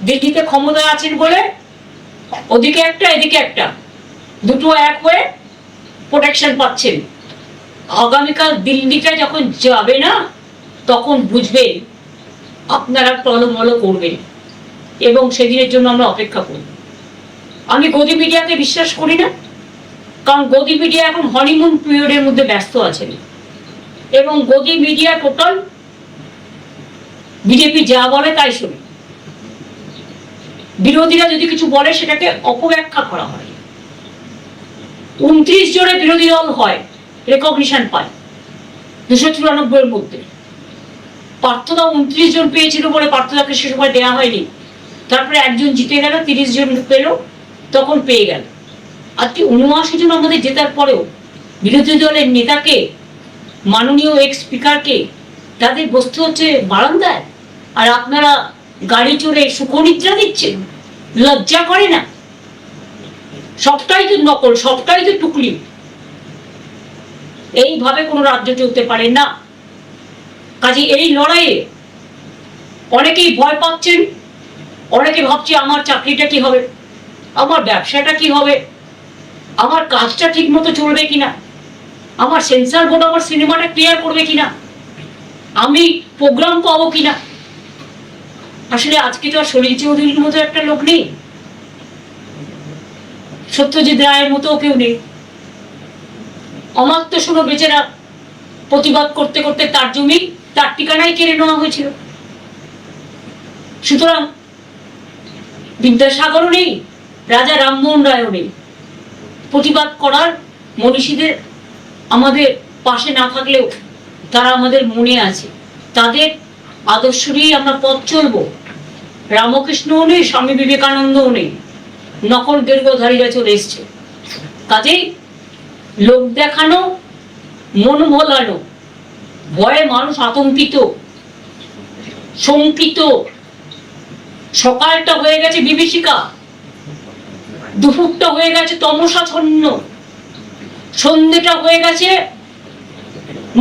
দিল্লিতে ক্ষমতায় আছেন বলে ওদিকে একটা এদিকে একটা, দুটো এক হয়ে প্রোটেকশন পাচ্ছেন। আগামীকাল দিল্লিটা যখন যাবে না, তখন বুঝবেন আপনারা টলমল করবেন, এবং সেদিনের জন্য আমরা অপেক্ষা করব। আমি গদি মিডিয়াকে বিশ্বাস করি না, কারণ গদি মিডিয়া এখন হনিমুন পিরিয়ডের মধ্যে ব্যস্ত আছেন, এবং গদি মিডিয়া টোটাল বিজেপি যা বলে তাই শুনে। বিরোধীরা যদি কিছু বলে সেটাকে অপব্যাখ্যা করা হয়। 29 জনের বিরোধী দল হয়, রেকগনিশন পায় 294 এর মধ্যে। পার্থদা 29 জন পেয়েছিল বলে পার্থদাকে সে সময় দেওয়া হয়নি, তারপরে একজন জিতে গেল, 30 জন পেল, তখন পেয়ে গেল। আজকে 79 জন আমাদের জেতার পরেও বিরোধী দলের নেতাকে, মাননীয় এক্স স্পিকারকে তাদের বসতে হচ্ছে বারান্দায়, আর আপনারা গাড়ি চড়ে সুখনিদ্রা দিচ্ছেন। লজ্জা করে না? সবটাই তো নকল, সবটাই তো টুকলি। এইভাবে কোনো রাজ্য চলতে পারে না। কাজে এই লড়াইয়ে অনেকেই ভয় পাচ্ছেন, অনেকে ভাবছে আমার চাকরিটা কি হবে, আমার ব্যবসাটা কি হবে, আমার কাজটা ঠিক মতো চলবে কিনা, আমার সেন্সর বোর্ড আমার সিনেমাটা ক্লিয়ার করবে কিনা, আমি প্রোগ্রাম পাবো কিনা। আসলে আজকে তো আর সলিল চৌধুরীর মতো একটা লোক নেই, সত্যজিৎ রায়ের মতো কেউ নেই। অমাত্য শুনো বেচারা প্রতিবাদ করতে করতে তার জমি, তার ঠিকানায় কেড়ে নেওয়া হয়েছিল। সুতরাং বিদ্যাসাগরও নেই, রাজা রামমোহন রায়ও নেই। প্রতিবাদ করার মনীষীদের আমাদের পাশে না থাকলেও তারা আমাদের মনে আছে, তাদের আদর্শ নিয়েই আমরা পথ চলবো। রামকৃষ্ণও নেই, স্বামী বিবেকানন্দও নেই, নকল গেরুয়াধারীরা চলে এসছে। কাজেই লোক দেখানো, মন ভোলানো, ভয়ে মানুষ আতঙ্কিত, শঙ্কিত। সকালটা হয়ে গেছে বিভীষিকা, দুপুরটা হয়ে গেছে তমসাচ্ছন্ন, সন্ধ্যেটা হয়ে গেছে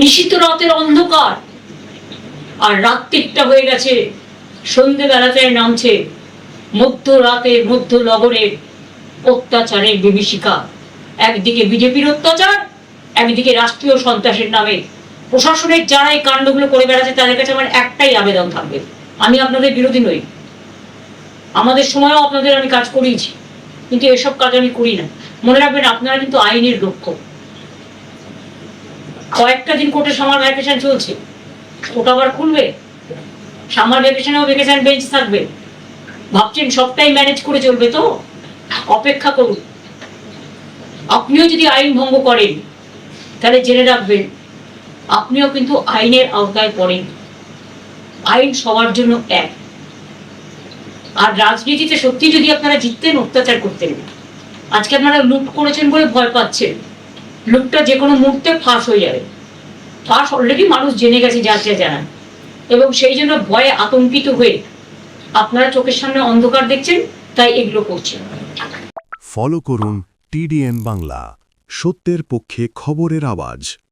নিশীথ রাতের অন্ধকার, আর রাত্রিটা হয়ে গেছে সন্ধ্যেবেলাতে নামছে মধ্যরাতে মধ্য নগরের অত্যাচারের বিভীষিকা। একদিকে বিজেপির অত্যাচার, একদিকে রাষ্ট্রীয় সন্ত্রাসের নামে প্রশাসনের যারা এই কাণ্ডগুলো করে বেড়াচ্ছে তাদের কাছে আমার একটাই আবেদন থাকবে, আমি আপনাদের বিরোধী নই, আমাদের সময়ও আপনাদের আমি কাজ করিয়েছি, কিন্তু এসব কাজ আমি করি না। মনে রাখবেন আপনারা কিন্তু আইনের রক্ষক। কয়েকটা দিন কোর্টে সামার ভ্যাকেশন চলছে, কোর্ট আবার খুলবে, সামার ভ্যাকেশনেও ভ্যাকেশন বেঞ্চ থাকবে। ভাবছেন সবটাই ম্যানেজ করে চলবে? তো অপেক্ষা করুন। আপনিও যদি আইন ভঙ্গ করেন তাহলে জেনে রাখবেন আপনিও কিন্তু আইনের আওতায় পড়েন। আইন সবার জন্য এক। আর রাজনীতিতে সত্যি যদি আপনারা জিততেন, অত্যাচার করতেন না। আজকে আপনারা লুট করেছেন বলে ভয় পাচ্ছেন, লুটটা যে কোনো মুহূর্তে ফাঁস হয়ে যাবে। ফাঁস অলরেডি মানুষ জেনে গেছে, যা যা জানান, এবং সেই জন্য ভয়ে আতঙ্কিত হয়ে আপনারা চোখের সামনে অন্ধকার দেখছেন, তাই এগুলো করছেন। ফলো করুন টিডিএন বাংলা, সত্যের পক্ষে খবরের আওয়াজ।